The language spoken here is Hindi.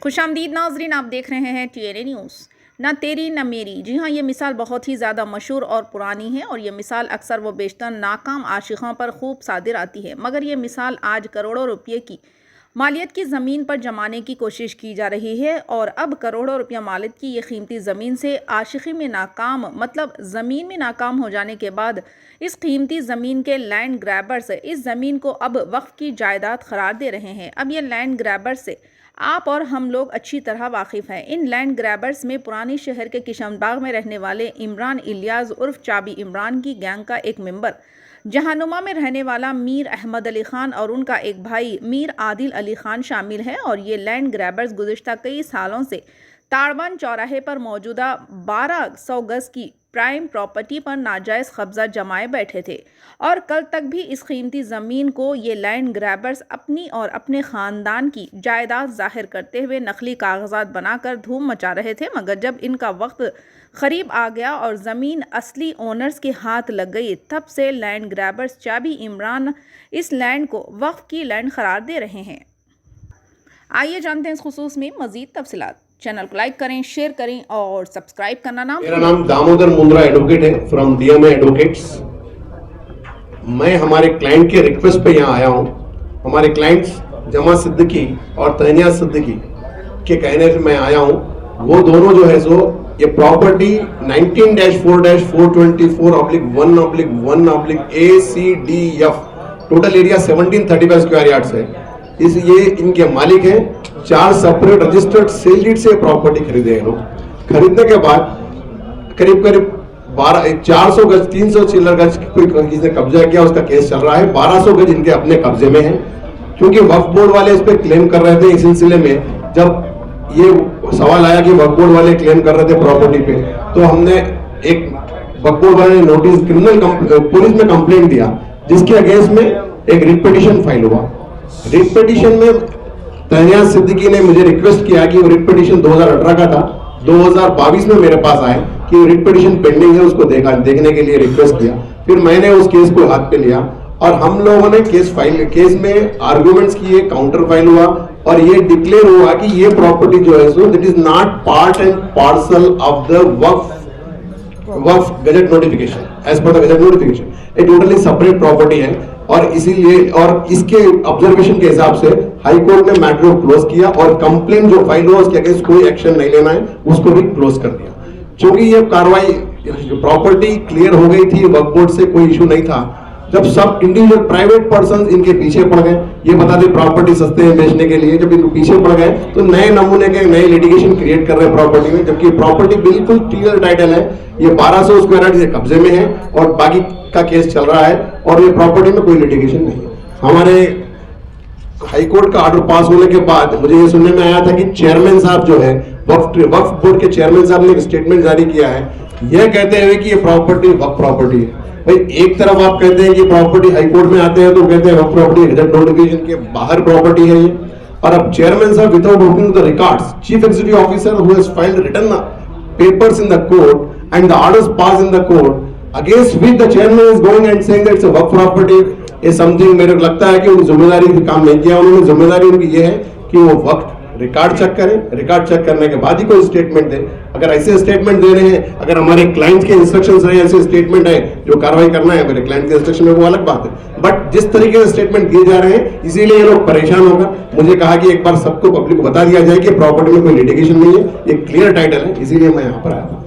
खुशामदीद नाजरीन, आप देख रहे हैं TNA न्यूज़। ना तेरी ना मेरी। जी हाँ, ये मिसाल बहुत ही ज़्यादा मशहूर और पुरानी है और ये मिसाल अक्सर व बेशतर नाकाम आशिकों पर खूब सादिर आती है। मगर ये मिसाल आज करोड़ों रुपये की मालियत की ज़मीन पर जमाने की कोशिश की जा रही है और अब करोड़ों रुपया मालियत की ये कीमती ज़मीन से आशिकी में नाकाम मतलब ज़मीन में नाकाम हो जाने के बाद इस कीमती ज़मीन के लैंड ग्रैबर्स इस ज़मीन को अब वक्फ की जायदाद करार दे रहे हैं। अब ये लैंड ग्रैबर्स से आप और हम लोग अच्छी तरह वाकिफ़ हैं। इन लैंड ग्रैबर्स में पुरानी शहर के किशनबाग में रहने वाले इमरान इलियास उर्फ चाबी इमरान की गैंग का एक मेंबर, जहानुमा में रहने वाला मीर अहमद अली खान और उनका एक भाई मीर आदिल अली खान शामिल है। और ये लैंड ग्रैबर्स गुज़िश्ता कई सालों से ताड़बंद चौराहे पर मौजूदा 1200 गज की प्राइम प्रॉपर्टी पर नाजायज़ कब्जा जमाए बैठे थे और कल तक भी इस कीमती ज़मीन को ये लैंड ग्रैबर्स अपनी और अपने ख़ानदान की जायदाद जाहिर करते हुए नकली कागजात बनाकर धूम मचा रहे थे। मगर जब इनका वक्त करीब आ गया और ज़मीन असली ओनर्स के हाथ लग गई, तब से लैंड ग्रैबर्स चाबी इमरान इस लैंड को वक्फ की लैंड करार दे रहे हैं। आइए जानते हैं इस खुसूस में मज़ीद तफसीलात। चैनल को लाइक करें, शेयर करें और सब्सक्राइब करना ना। मेरा नाम दामोदर मुंद्रा एडवोकेट है फ्रॉम DMA एडवोकेट्स। मैं हमारे क्लाइंट के रिक्वेस्ट पे यहाँ आया हूँ। हमारे क्लाइंट्स जमा सिद्दीकी और तहनिया सिद्दीकी के कहने से मैं आया हूँ। वो दोनों जो है सो ये property 19-4-424/1/1/ACDF total area 1735 square yards है। ये इनके मालिक हैं। 4 सेपरेट रजिस्टर्ड सेल डीड से प्रॉपर्टी खरीदे हैं लोग। खरीदने के बाद करीब 400 गज 300 चिल्लर गज कोई किसी ने कब्जा किया, उसका केस चल रहा है। 1200 गज इनके अपने कब्जे में है। क्योंकि वक्फ बोर्ड वाले इस पे क्लेम कर रहे थे, इस सिलसिले में जब ये सवाल आया कि वक्फ बोर्ड वाले क्लेम कर रहे थे प्रॉपर्टी पे, तो हमने एक वक्फ बोर्ड वाले ने नोटिस पुलिस में कंप्लेंट दिया, जिसके अगेंस्ट में एक रिट पिटीशन फाइल हुआ। रिट पिटीशन में तहनिया सिद्दीकी ने मुझे रिक्वेस्ट किया कि वो रिट पिटीशन 2018 का था, 2022 में मेरे पास आए कि रिट पिटीशन पेंडिंग है, उसको देखने के लिए रिक्वेस्ट किया। फिर मैंने उस केस को हाथ पे लिया और हम लोगों ने केस में आर्गुमेंट्स किए, काउंटर फाइल हुआ और ये डिक्लेयर हुआ कि ये प्रॉपर्टी जो है so that is not part and parcel of the Waqf gazette notification. As per the gazette notification ये टोटली सेपरेट प्रॉपर्टी है और इसीलिए और इसके ऑब्जर्वेशन के हिसाब से हाई कोर्ट ने मैटर को क्लोज किया और कंप्लेंट जो फाइल हुआ उसके अगेंस्ट कोई एक्शन नहीं लेना है, उसको भी क्लोज कर दिया। क्योंकि ये कार्रवाई प्रॉपर्टी क्लियर हो गई थी, वक्फ बोर्ड से कोई इशू नहीं था। जब सब इंडिविजुअल प्राइवेट पर्सन इनके पीछे पड़ गए, ये बताते प्रॉपर्टी सस्ते में बेचने के लिए, जब इनके पीछे पड़ गए तो नए नमूने के नए लिटिगेशन क्रिएट कर रहे हैं प्रॉपर्टी में, जबकि प्रॉपर्टी बिल्कुल क्लियर टाइटल है। ये 1200 स्क्वायर यार्ड कब्जे में है और बाकी का केस चल रहा है और ये प्रॉपर्टी में कोई लिटिगेशन नहीं है। हमारे हाई कोर्ट का ऑर्डर पास होने के बाद मुझे ये सुनने में आया था कि चेयरमैन साहब जो है वक्फ बोर्ड के चेयरमैन साहब ने एक स्टेटमेंट जारी किया है, यह कहते हुए कि ये प्रॉपर्टी वक्फ प्रॉपर्टी है। भाई एक तरफ आप कहते हैं कि प्रॉपर्टी हाई कोर्ट में आते हैं तो कहते हैं वक्फ प्रॉपर्टी गजट नोटिफिकेशन के बाहर प्रॉपर्टी है ये, और अब चेयरमैन साहब without opening the records, chief executive officer who has filed written papers in the court and the orders passed in the court against which the chairman is going and saying that it's a work property is something, मेरे को लगता है कि उनकी जिम्मेदारी भी काम नहीं किया उन्होंने। जिम्मेदारी उनकी ये है कि वो वक्त रिकॉर्ड चेक करें, रिकॉर्ड चेक करने के बाद ही कोई स्टेटमेंट दे। अगर ऐसे स्टेटमेंट दे रहे हैं, अगर हमारे क्लाइंट के इंस्ट्रक्शंस रहे ऐसे स्टेटमेंट है जो कार्रवाई करना है मेरे क्लाइंट के इंस्ट्रक्शन में, वो अलग बात है। बट जिस तरीके से स्टेटमेंट दिए जा रहे हैं इसीलिए ये लोग परेशान होकर मुझे कहा कि एक बार सबको पब्लिक को बता दिया जाए कि प्रॉपर्टी में कोई लिटिगेशन नहीं है, ये क्लियर टाइटल है, इसीलिए मैं यहाँ पर आया था।